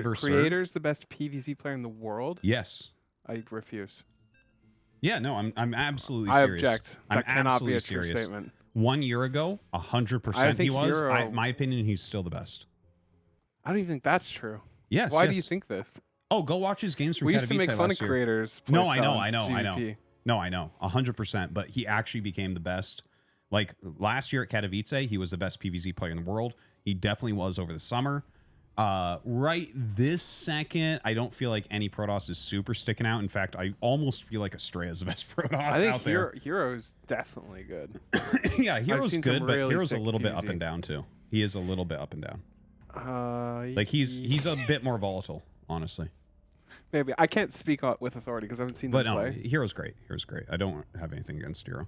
Creator's the best PvZ player in the world? Yes. I refuse. Yeah, no, I'm absolutely I serious. object. That cannot be a true serious. statement. 1 year ago, 100% he was. herO, My opinion, he's still the best. I don't even think that's true. Yes. Why do you think this? Oh, go watch his games from We used to Katowice make fun of last year. creators. No, I know. GVP. No, I know. 100%. But he actually became the best. Like last year at Katowice, he was the best PvZ player in the world. He definitely was over the summer. Right this second, I don't feel like any Protoss is super sticking out. In fact, I almost feel like Asraa is the best Protoss out there. herO's definitely good. Yeah, herO's good, but really herO's a little bit PvZ. up and down too. He is a little bit up and down. Like he's a bit more volatile, honestly. Maybe I can't speak with authority because I haven't seen But him no, play. herO's great. herO's great. I don't have anything against herO.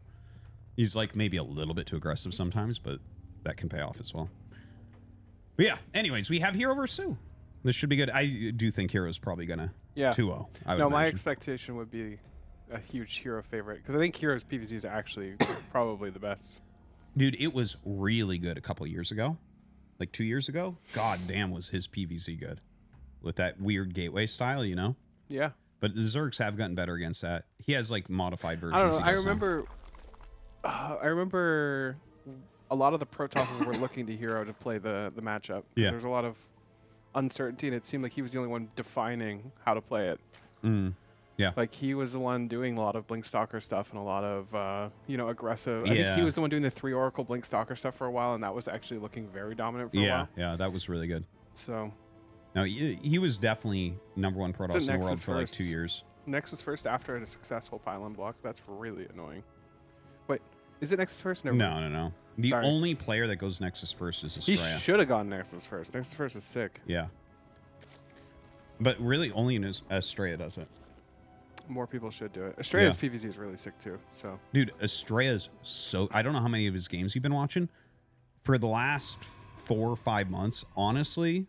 He's like maybe a little bit too aggressive sometimes, but that can pay off as well. But yeah, anyways, we have herO versus soO. This should be good. I do think herO's probably gonna 2-0. No, my expectation would be a huge herO favorite because I think herO's PvZ is actually probably the best. Dude, it was really good a couple years ago, like 2 years ago. God damn, was his PvZ good with that weird gateway style, you know? Yeah. But the Zergs have gotten better against that. He has like modified versions. I don't know. I remember a lot of the Protosses were looking to herO to play the matchup. Yeah. There's a lot of uncertainty, and it seemed like he was the only one defining how to play it. Yeah. Like he was the one doing a lot of Blink Stalker stuff and a lot of aggressive. I think he was the one doing the 3 Oracle Blink Stalker stuff for a while, and that was actually looking very dominant for a while. Yeah, that was really good. So. No, he was definitely #1 Protoss in the world for like first. 2 years. Nexus first after a successful pylon block. That's really annoying. Wait, is it Nexus first? No. The only player that goes Nexus first is Asraa. He should have gone Nexus first. Nexus first is sick. Yeah. But really, only Asraa does it. More people should do it. Astraa's PvZ is really sick too. So, dude, Astraea's so. I don't know how many of his games you've been watching. For the last 4 or 5 months, honestly,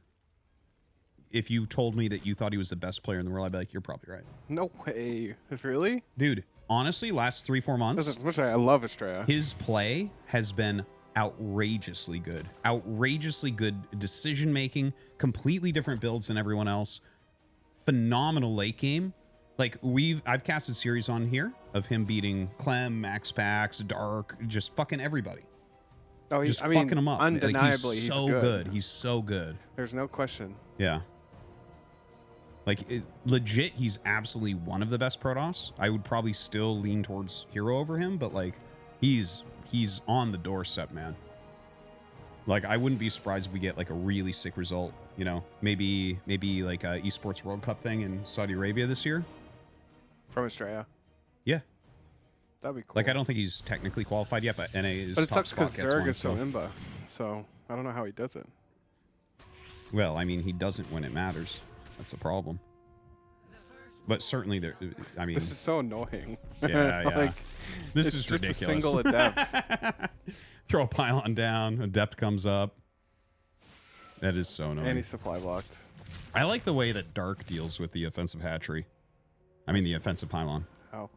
if you told me that you thought he was the best player in the world, I'd be like, you're probably right. No way. Really? Dude, honestly, last 3-4 months, I love Asraa. his play has been outrageously good. Outrageously good decision making, completely different builds than everyone else. Phenomenal late game. Like I've casted series on here of him beating Clem, Max Pax, Dark, just fucking everybody. Oh, just fucking him up. Undeniably, like, he's so good. He's so good. There's no question. Yeah. Like, legit, he's absolutely one of the best Protoss. I would probably still lean towards herO over him, but, like, he's on the doorstep, man. Like, I wouldn't be surprised if we get, like, a really sick result, you know? Maybe like, a Esports World Cup thing in Saudi Arabia this year. From Asraa. Yeah. That'd be cool. Like, I don't think he's technically qualified yet, but NA is But it top sucks because spot gets Zerg one, is so imba. So, I don't know how he does it. Well, I mean, he doesn't when it matters. That's the problem. But certainly, I mean... This is so annoying. Yeah, yeah. Like, this is ridiculous. It's just a single adept. Throw a pylon down, adept comes up. That is so annoying. And he's supply blocked. I like the way that Dark deals with the offensive hatchery. I mean, the offensive pylon. How?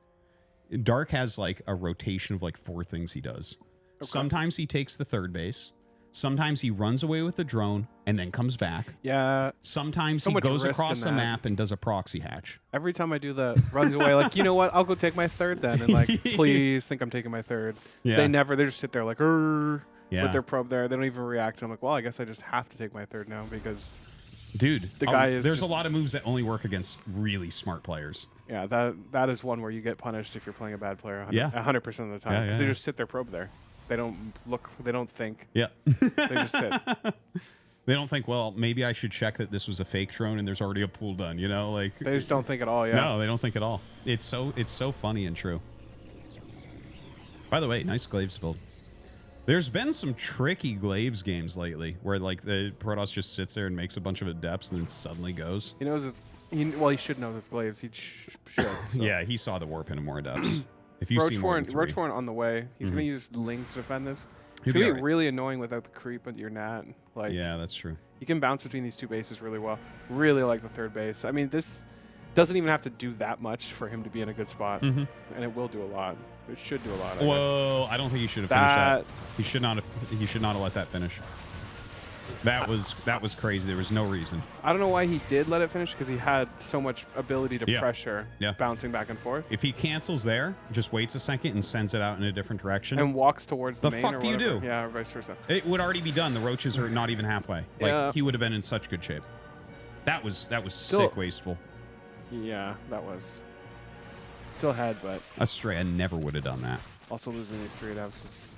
Dark has, like, a rotation of, like, 4 things he does. Okay. Sometimes he takes the 3rd base. Sometimes he runs away with the drone and then comes back. Yeah. Sometimes he goes across the map and does a proxy hatch. Every time I do that, runs away like, you know what? I'll go take my 3rd then. And like, please think I'm taking my 3rd. Yeah. They just sit there like, with their probe there. They don't even react. I'm like, well, I guess I just have to take my 3rd now because... Dude, the guy is there's a lot of moves that only work against really smart players. Yeah, that is one where you get punished if you're playing a bad player 100% of the time. Because they just sit their probe there. They don't look. They don't think. Yeah. They just sit. They don't think, well, maybe I should check that this was a fake drone and there's already a pool done, you know? Like they just don't think at all, yeah. No, they don't think at all. It's so funny and true. By the way, nice Glaives build. There's been some tricky Glaives games lately where like the Protoss just sits there and makes a bunch of adepts and then suddenly goes. He knows he should know it's Glaives. He should. So. Yeah, he saw the warp into more adepts. If you see Roachborn on the way. He's gonna use Lings to defend this. It's gonna be really annoying without the creep at your nat. Like, yeah, that's true. You can bounce between these 2 bases really well. Really like the 3rd base. I mean, this doesn't even have to do that much for him to be in a good spot, and it will do a lot. It should do a lot. Whoa! I don't think he should have finished that. He should not have let that finish. That was crazy. There was no reason. I don't know why he did let it finish, because he had so much ability to pressure bouncing back and forth. If he cancels there, just waits a second and sends it out in a different direction. And walks towards the main. The fuck do you do? Yeah, or vice versa. It would already be done. The roaches are not even halfway. Like, he would have been in such good shape. That was still sick wasteful. Yeah, that was. Still had, but... Asraa never would have done that. Also losing these 3 adepts is...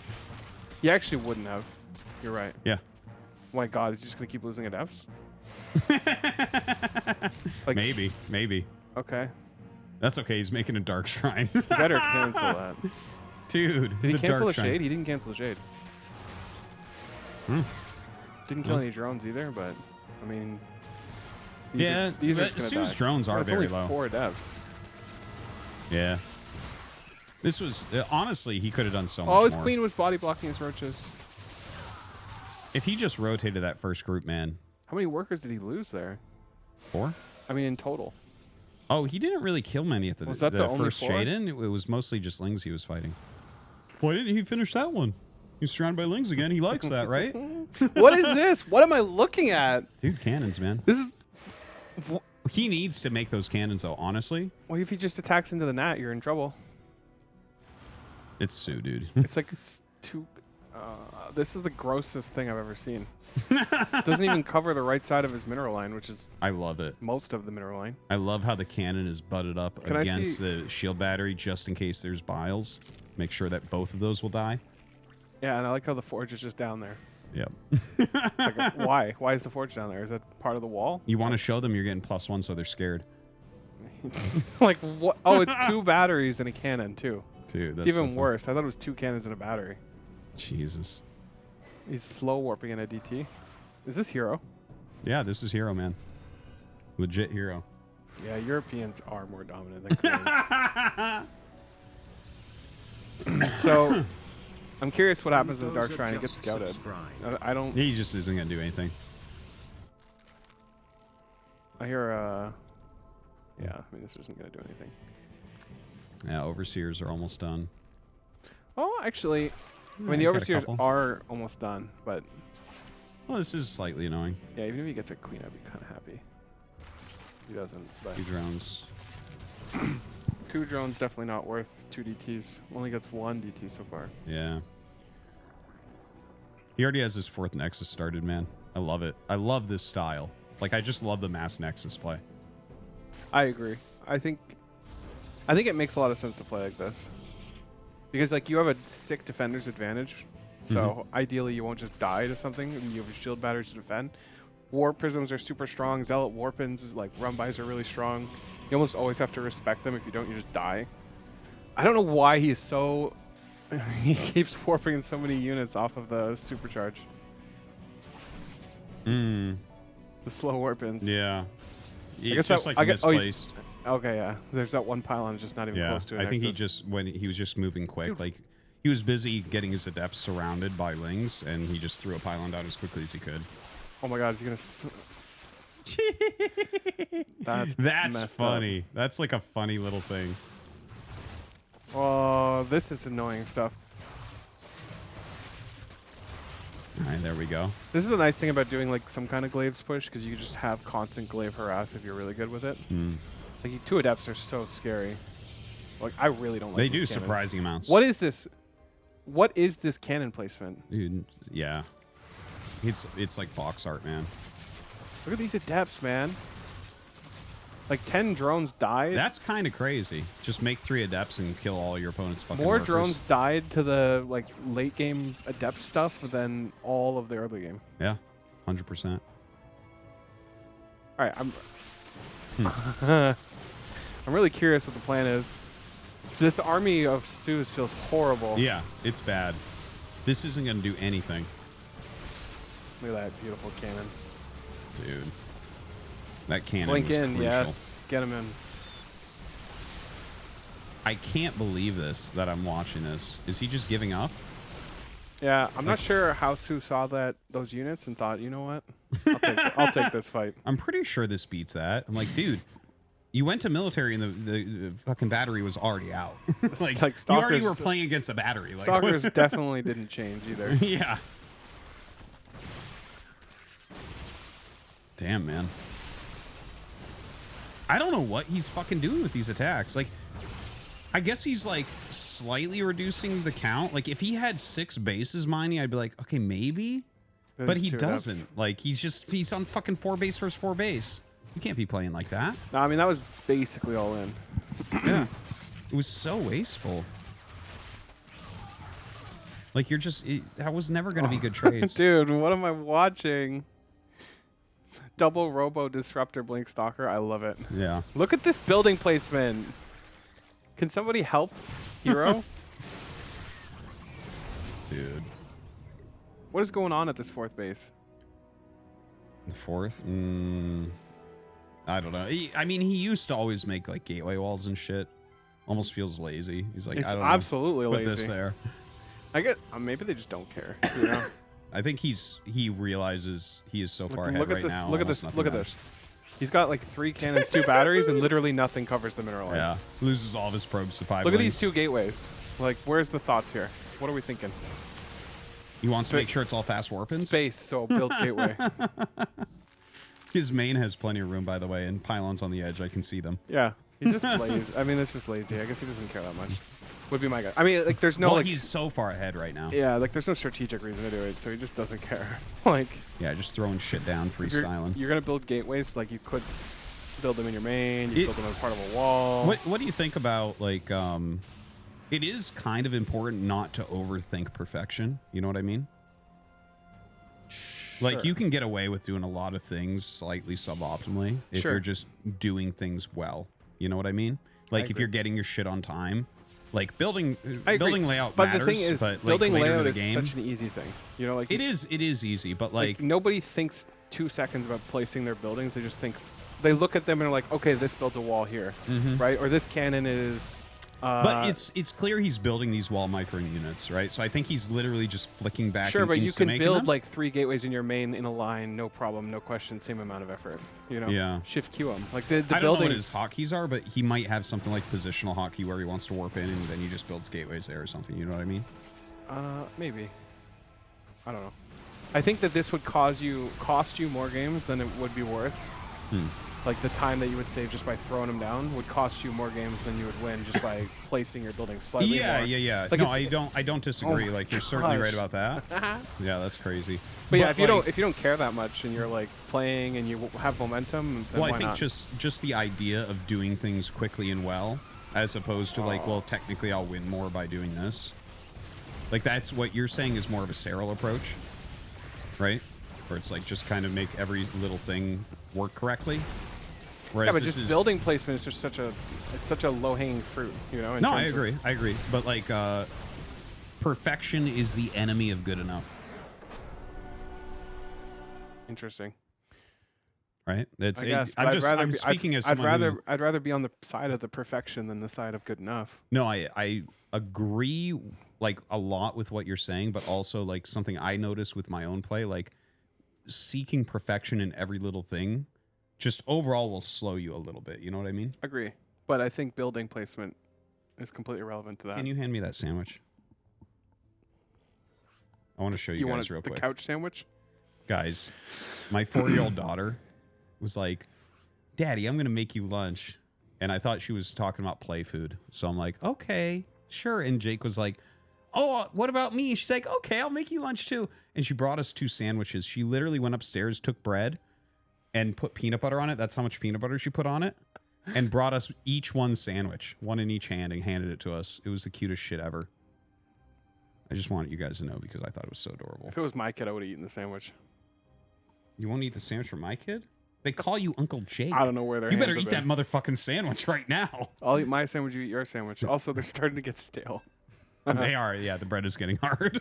He actually wouldn't have. You're right. Yeah. Oh my god, is he just going to keep losing adepts? Like, maybe. Okay. That's okay. He's making a dark shrine. You better cancel that. Dude. Did he cancel the shade? He didn't cancel the shade. Didn't kill any drones either, but, I mean... These are soO's drones are very low. It's only 4 adepts. Yeah. This was... honestly, he could have done so much more. Oh, his more. queen was body blocking his roaches. If he just rotated that first group, man. How many workers did he lose there? 4? I mean, in total. Oh, he didn't really kill many at the first 4? shade-in. It was mostly just lings he was fighting. Why didn't he finish that one? He's surrounded by lings again. He likes that, right? What is this? What am I looking at? Dude, cannons, man. This is... He needs to make those cannons, though, honestly. Well, if he just attacks into the gnat, you're in trouble. It's soO, dude. It's like too... this is the grossest thing I've ever seen. Doesn't even cover the right side of his mineral line, which is... I love it. Most of the mineral line. I love how the cannon is butted up against the shield battery just in case there's biles. Make sure that both of those will die. Yeah, and I like how the forge is just down there. Yep. Like, why? Why is the forge down there? Is that part of the wall? You want to show them you're getting +1 so they're scared. Like, what? Oh, it's 2 batteries and a cannon, too. Dude, that's it's even worse. I thought it was 2 cannons and a battery. Jesus. He's slow warping in a DT. Is this herO? Yeah, this is herO, man. Legit herO. Yeah, Europeans are more dominant than Koreans. So, I'm curious what happens to the Dark Shrine. It gets scouted. I don't... He just isn't going to do anything. I hear, yeah, I mean, this isn't going to do anything. Yeah, Overseers are almost done. Oh, actually... I mean, the Overseers are almost done, but... Well, this is slightly annoying. Yeah, even if he gets a queen, I'd be kind of happy. He doesn't, but... 2 drones. Coup drone's definitely not worth 2 DTs. Only gets 1 DT so far. Yeah. He already has his 4th Nexus started, man. I love it. I love this style. Like, I just love the mass Nexus play. I agree. I think it makes a lot of sense to play like this. Because, like, you have a sick defender's advantage. So, ideally, you won't just die to something, and you have shield batteries to defend. Warp Prisms are super strong. Zealot Warpins, like, Rumbys are really strong. You almost always have to respect them. If you don't, you just die. I don't know why he is so... he keeps warping so many units off of the supercharge. The slow Warpins. Yeah. It's just, like, misplaced. Okay, yeah. There's that one pylon that's just not even close to it. I think he was just moving quick. Dude. Like, he was busy getting his adepts surrounded by lings, and he just threw a pylon down as quickly as he could. Oh my god, is he gonna... That's funny. That's like a funny little thing. Oh, this is annoying stuff. All right, there we go. This is a nice thing about doing like some kind of Glaives push, because you just have constant Glaive harass if you're really good with it. Like, 2 adepts are so scary. Like, I really don't like They these do cannons. surprising amounts. What is this? What is this cannon placement? Dude, yeah. It's like box art, man. Look at these adepts, man. Like 10 drones died. That's kind of crazy. Just make 3 adepts and kill all your opponent's fucking More workers. drones died to the like late game adept stuff than all of the early game. Yeah, 100%. All right, I'm really curious what the plan is. This army of soO's feels horrible. Yeah, it's bad. This isn't going to do anything. Look at that beautiful cannon. Dude. That cannon Blink was in, crucial. yes. Get him in. I can't believe this, that I'm watching this. Is he just giving up? Yeah, I'm not sure how soO saw those units and thought, you know what? I'll take this fight. I'm pretty sure this beats that. I'm like, dude, you went to military and the fucking battery was already out. like you already were playing against a battery. Like, Stalkers definitely didn't change either. Yeah. Damn, man. I don't know what he's fucking doing with these attacks. Like, I guess he's like slightly reducing the count. Like, if he had 6 bases mining, I'd be like, okay, maybe. But he doesn't. Like, he's on fucking 4 base versus 4 base. You can't be playing like that. No, I mean, that was basically all in. Yeah. It was so wasteful. Like, you're just... that was never going to be good trades. Dude, what am I watching? Double Robo Disruptor Blink Stalker. I love it. Yeah. Look at this building placement. Can somebody help herO? Dude. What is going on at this 4th base? The 4th? I don't know. I mean, he used to always make, like, gateway walls and shit. Almost feels lazy. He's like, it's I don't know. Absolutely Put lazy. this there. I get maybe they just don't care. You know? I think he realizes he is so far ahead right now. Look at this. Look at this. He's got like 3 cannons, 2 batteries, and literally nothing covers the mineral line. Yeah. Loses all of his probes to 5 Look at lanes. these 2 gateways. Like, where's the thoughts here? What are we thinking? He wants to make sure it's all fast warpins? Space, so build gateway. His main has plenty of room, by the way, and pylons on the edge. I can see them. Yeah. He's just lazy. I mean, it's just lazy. I guess he doesn't care that much. Would be my guy. I mean, like, there's no, well, like... he's so far ahead right now. Yeah, like, there's no strategic reason to do it, so he just doesn't care. Like... Yeah, just throwing shit down, freestyling. You're going to build gateways, like, you could build them in your main, you could build them as part of a wall. What do you think about, like, it is kind of important not to overthink perfection. You know what I mean? Like, Sure. you can get away with doing a lot of things slightly suboptimally if Sure. you're just doing things well. You know what I mean? Like, if you're getting your shit on time. Like, building layout but matters, the thing is, but building like, layout the is game, such an easy thing. You know, like... It is easy, but, like nobody thinks 2 seconds about placing their buildings. They just think... They look at them and are like, okay, this builds a wall here, right? Or this cannon is... but it's clear he's building these wall micro units, right? So I think he's literally just flicking back. Sure, but you can build them. like 3 gateways in your main in a line, no problem, no question, same amount of effort. You know, Yeah. Shift Q them. Like the I don't know what buildings. his hotkeys are, but he might have something like positional hotkey where he wants to warp in and then he just builds gateways there or something. You know what I mean? Maybe. I don't know. I think that this would cost you more games than it would be worth. Like the time that you would save just by throwing them down would cost you more games than you would win just by placing your buildings slightly more. Yeah. Like no, I don't disagree. Oh like you're certainly right about that. Yeah, that's crazy. But yeah, if you don't care that much and you're like playing and you have momentum, then well, why I think not? just the idea of doing things quickly and well, as opposed to like, well, technically I'll win more by doing this. Like that's what you're saying is more of a StarCraft approach, right? Where it's like just kind of make every little thing work correctly. Whereas yeah, but just building placement is just such a low-hanging fruit, you know? No, I agree. But like, perfection is the enemy of good enough. Interesting. Right? I guess, I'm speaking as someone I'd rather be on the side of the perfection than the side of good enough. No, I agree like a lot with what you're saying, but also like something I notice with my own play, like seeking perfection in every little thing just overall will slow you a little bit. You know what I mean? Agree. But I think building placement is completely irrelevant to that. Can you hand me that sandwich? I want to show you guys real quick. The couch sandwich? Guys, my 4-year-old daughter was like, Daddy, I'm going to make you lunch. And I thought she was talking about play food. So I'm like, okay, sure. And Jake was like, oh, what about me? She's like, okay, I'll make you lunch too. And she brought us 2 sandwiches. She literally went upstairs, took bread, and put peanut butter on it. That's how much peanut butter she put on it. And brought us each one sandwich, one in each hand, and handed it to us. It was the cutest shit ever. I just wanted you guys to know because I thought it was so adorable. If it was my kid, I would have eaten the sandwich. You won't eat the sandwich for my kid? They call you Uncle Jake. I don't know where they're. You better eat that motherfucking sandwich right now. I'll eat my sandwich, you eat your sandwich. Also, they're starting to get stale. They are, yeah. The bread is getting hard.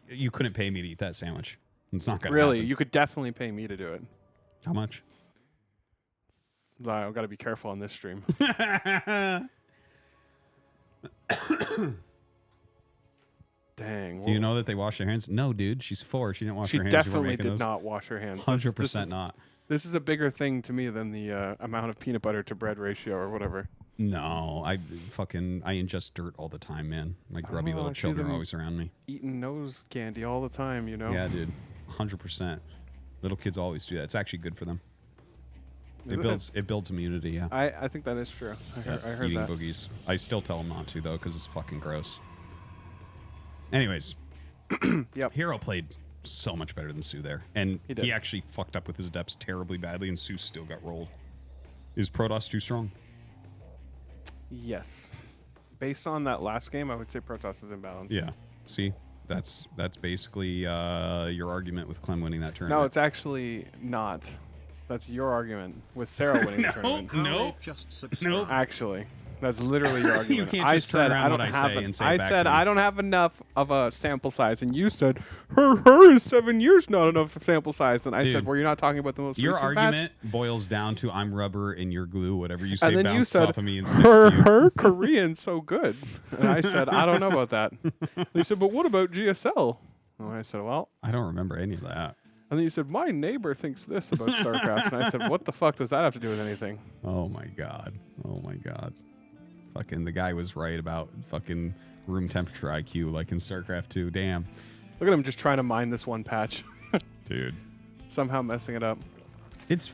You couldn't pay me to eat that sandwich. It's not gonna really. happen. You could definitely pay me to do it. How much? I've got to be careful on this stream. Dang. Do you know that they wash their hands? No, dude. She's 4. She didn't wash her hands. She definitely did not wash her hands. 100% not. This is a bigger thing to me than the amount of peanut butter to bread ratio or whatever. No, I ingest dirt all the time, man. My grubby little children are always around me. Eating nose candy all the time, you know? Yeah, dude. 100%. Little kids always do that. It's actually good for them. It builds immunity. Yeah. I think that is true. I heard eating that. boogies. I still tell them not to though, because it's fucking gross. Anyways, yep. herO played so much better than soO there, and he actually fucked up with his adepts terribly badly, and soO still got rolled. Is Protoss too strong? Yes. Based on that last game, I would say Protoss is imbalanced. Yeah. See, that's basically your argument with Clem winning that tournament. No, it's actually not. That's your argument with sarah winning the tournament. No. Actually, that's literally your argument. You can't just turn around what I say and say I back said to me. I don't have enough of a sample size, and you said her is 7 years not enough of sample size. And I said, well, you're not talking about the most your recent argument batch? Boils down to I'm rubber and you're glue. Whatever you say and then bounces you said, off of me and sticks to you. her Korean's so good. And I said, I don't know about that. They said, but what about GSL? And I said, well, I don't remember any of that. And then you said, my neighbor thinks this about StarCraft. And I said, what the fuck does that have to do with anything? Oh, my God. Oh, my God. Fucking the guy was right about fucking room temperature IQ like in StarCraft 2. Damn. Look at him just trying to mine this one patch. Dude. Somehow messing it up. It's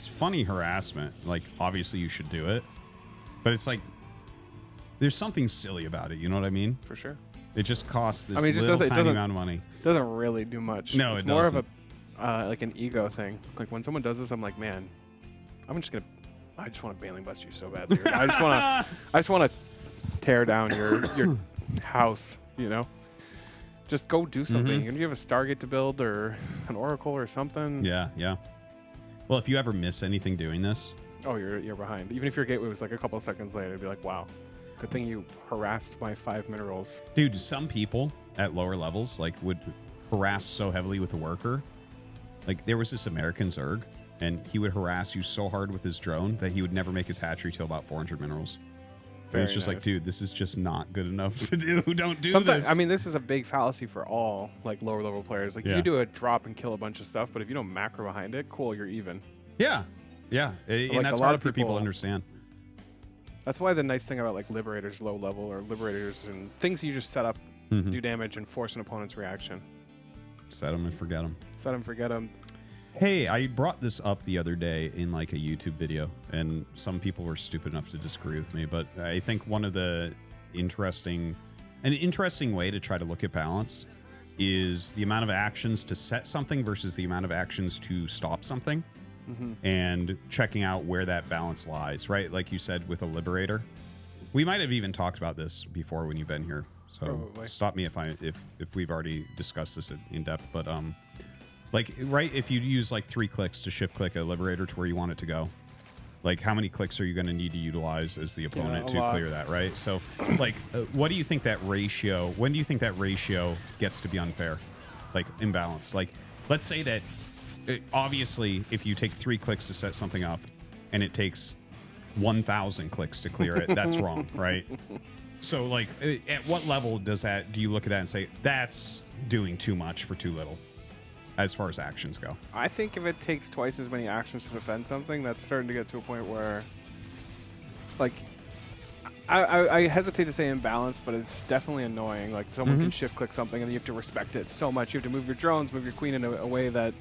funny harassment. Like, obviously you should do it. But it's like, there's something silly about it. You know what I mean? For sure. It just costs this it just little doesn't, tiny amount of money. Doesn't really do much. No, it's it more doesn't. of a like an ego thing. Like when someone does this, I'm like, man, I just want to bailing bust you so badly. I just want to tear down your house. You know, just go do something. You have a Stargate to build or an Oracle or something. Yeah, yeah. Well, if you ever miss anything doing this, oh, you're behind. Even if your gateway was like a couple of seconds later, it'd be like, wow, good thing you harassed my 5 minerals. Dude, some people at lower levels like would harass so heavily with the worker. Like there was this American Zerg, and he would harass you so hard with his drone that he would never make his hatchery till about 400 minerals. And it's just like, dude, this is just not good enough to do. Don't do this. I mean, this is a big fallacy for all like lower level players. Like you do a drop and kill a bunch of stuff, but if you don't macro behind it, cool, you're even. Yeah, yeah, and like that's a lot hard of for people people to understand. That's why the nice thing about like Liberators low level or Liberators and things you just set up, do damage and force an opponent's reaction. Set them and forget them. Set them, forget them. Hey, I brought this up the other day in like a YouTube video, and some people were stupid enough to disagree with me, but I think one of the interesting way to try to look at balance is the amount of actions to set something versus the amount of actions to stop something, and checking out where that balance lies, right? Like you said with a Liberator. We might have even talked about this before when you've been here, so probably. Stop me if we've already discussed this in depth, but like, right, if you use like 3 clicks to shift click a Liberator to where you want it to go, like how many clicks are you going to need to utilize as the opponent to clear that, right? So like, what do you think that ratio, when do you think that ratio gets to be unfair? Like imbalance? Like, let's say that obviously if you take 3 clicks to set something up and it takes 1,000 clicks to clear it, that's wrong, right? So like, at what level do you look at that and say, that's doing too much for too little? As far as actions go, I think if it takes twice as many actions to defend something, that's starting to get to a point where, like, I hesitate to say imbalance, but it's definitely annoying. Like, someone can shift click something and you have to respect it so much. You have to move your drones, move your queen in a way that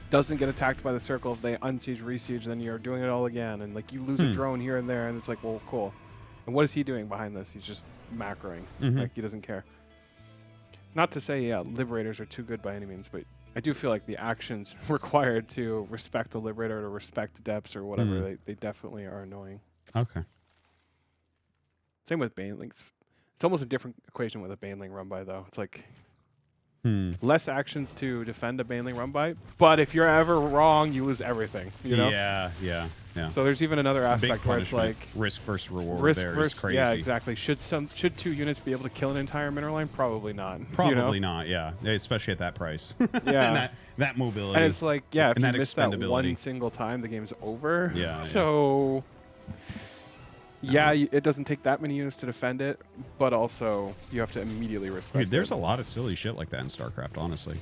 doesn't get attacked by the circle. If they unsiege, resiege, then you're doing it all again. And, like, you lose a drone here and there, and it's like, well, cool. And what is he doing behind this? He's just macroing. Like, he doesn't care. Not to say, yeah, Liberators are too good by any means, but I do feel like the actions required to respect the Liberator, to respect depths or whatever, they definitely are annoying. Okay. Same with Banelings. It's almost a different equation with a Baneling run by, though. It's like less actions to defend a Baneling run by, but if you're ever wrong, you lose everything. You know? Yeah. So there's even another aspect where it's like risk versus reward. Risk there versus is crazy. Yeah, exactly. Should 2 units be able to kill an entire mineral line? Probably not. Probably not. Yeah, especially at that price. Yeah, and that mobility. And it's like, yeah, if you miss that expendability. one single time, the game's over. Yeah. So. Yeah, it doesn't take that many units to defend it, but also you have to immediately respect Dude, there's a lot of silly shit like that in StarCraft, honestly.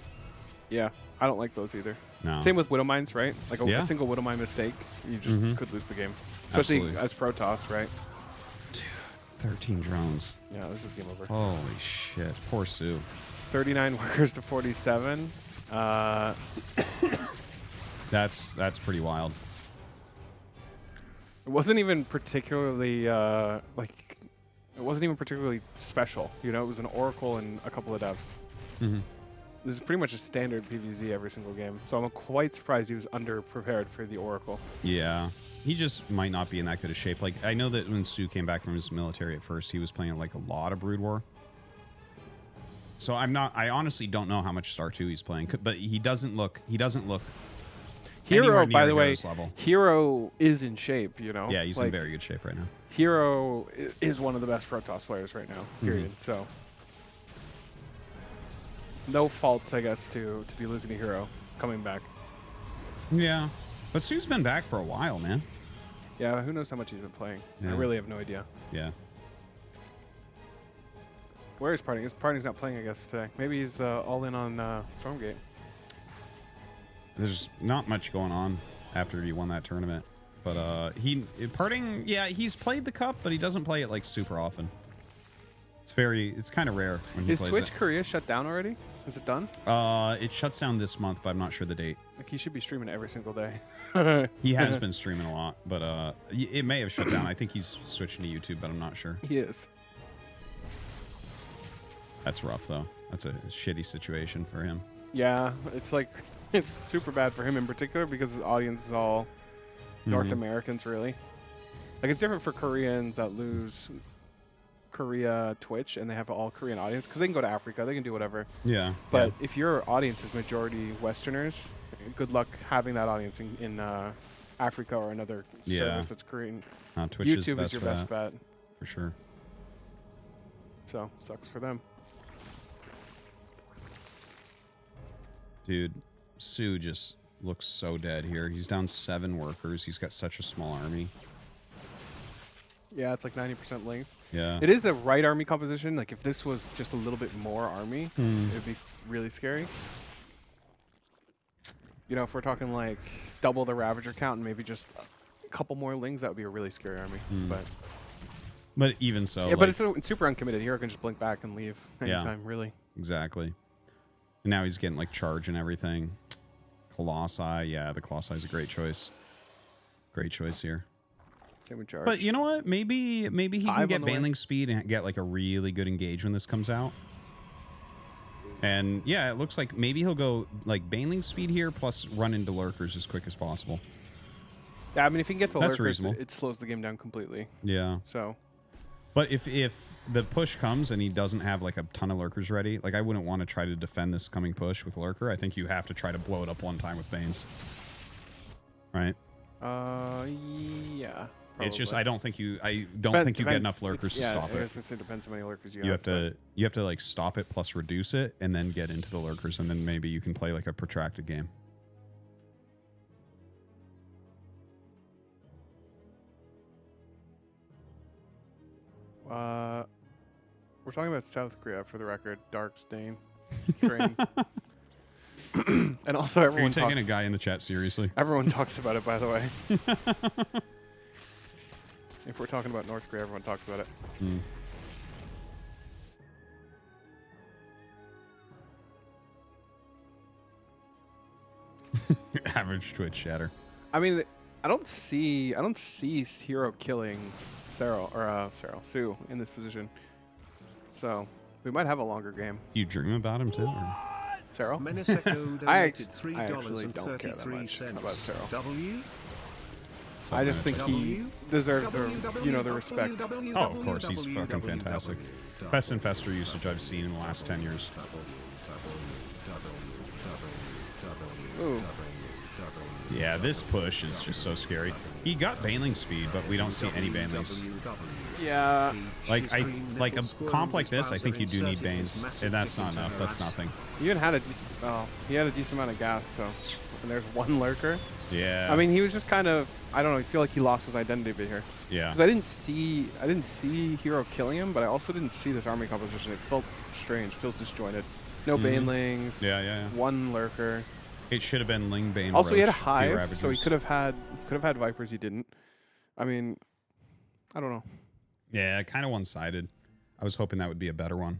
Yeah, I don't like those either. No. Same with Widow Mines, right? Like a single Widow Mine mistake, you just could lose the game. Especially as Protoss, right? Dude, 13 drones. Yeah, this is game over. Holy shit. Poor soO. 39 workers to 47. That's pretty wild. It wasn't even particularly like it wasn't even particularly special. You know, it was an Oracle and a couple of devs. Mm-hmm. This is pretty much a standard PvZ every single game. So I'm quite surprised he was underprepared for the Oracle. Yeah. He just might not be in that good a shape. Like, I know that when soO came back from his military at first, he was playing like a lot of Brood War. So I honestly don't know how much Star 2 he's playing, but he doesn't look herO, by the way, level. herO is in shape, you know? Yeah, he's in very good shape right now. herO is one of the best Protoss players right now, period. Mm-hmm. So, no faults, I guess, to be losing to herO coming back. Yeah, but soO's been back for a while, man. Yeah, who knows how much he's been playing. Yeah. I really have no idea. Yeah. Where is Parting? Parting's not playing, I guess, today. Maybe he's all in on Stormgate. There's not much going on after he won that tournament. But Parting, yeah, he's played the cup, but he doesn't play it like super often. It's kind of rare when he plays it. Is Twitch Korea shut down already? Is it done? It shuts down this month, but I'm not sure the date. Like, he should be streaming every single day. He has been streaming a lot, but it may have shut down. I think he's switching to YouTube, but I'm not sure. He is. That's rough, though. That's a shitty situation for him. Yeah, it's like, it's super bad for him in particular because his audience is all North Americans, really. Like, it's different for Koreans that lose Korea Twitch and they have an all Korean audience because they can go to Africa, they can do whatever. Yeah. But if your audience is majority Westerners, good luck having that audience in Africa or another service that's Korean. Twitch YouTube is your best bet. For sure. So, sucks for them. Dude, soO just looks so dead here. He's down 7 workers. He's got such a small army. Yeah, it's like 90% links. Yeah. It is the right army composition. Like, if this was just a little bit more army, it would be really scary. You know, if we're talking like double the Ravager count and maybe just a couple more lings, that would be a really scary army. But even so. Yeah, like, but it's super uncommitted. Hero can just blink back and leave anytime, really. Exactly. And now he's getting like charge and everything. Colossi, yeah, the Colossi is a great choice. Great choice here. Same with charge. But you know what? Maybe he can get Baneling speed and get like a really good engage when this comes out. And yeah, it looks like maybe he'll go like Baneling speed here plus run into lurkers as quick as possible. Yeah, I mean, if he can get to That's lurkers, reasonable. it slows the game down completely. Yeah. So. But if the push comes and he doesn't have like a ton of lurkers ready, like I wouldn't want to try to defend this coming push with lurker. I think you have to try to blow it up one time with Banes. Right? Yeah. Probably. It's just I don't think you get enough lurkers to stop it. It depends how many lurkers you have to like stop it plus reduce it and then get into the lurkers and then maybe you can play like a protracted game. We're talking about South Korea for the record. Dark Stain train. And also everyone Are you taking a guy in the chat seriously? Everyone talks about it, by the way. If we're talking about North Korea, everyone talks about it. Average Twitch chatter. I mean, I don't see herO killing soO in this position. So we might have a longer game. Do you dream about him too? soO? I actually don't care that much about soO. I just think he deserves the respect. Oh, of course, he's fucking fantastic. Best infestor usage I've seen in the last 10 years. Ooh. Yeah, this push is just so scary. He got Baneling speed, but we don't see any Banelings. Yeah. Like a comp like this, I think you do need Banes, and that's not enough. That's nothing. He even had a decent. Well, he had a decent amount of gas. So, and there's one lurker. Yeah. I mean, he was just kind of. I don't know. I feel like he lost his identity a bit here. Yeah. Because I didn't see herO killing him, but I also didn't see this army composition. It felt strange. Feels disjointed. No Banelings. Yeah. One lurker. It should have been Ling Bane. Also, Roach, he had a hive, so he could have had Vipers. He didn't. I mean, I don't know. Yeah, kind of one-sided. I was hoping that would be a better one.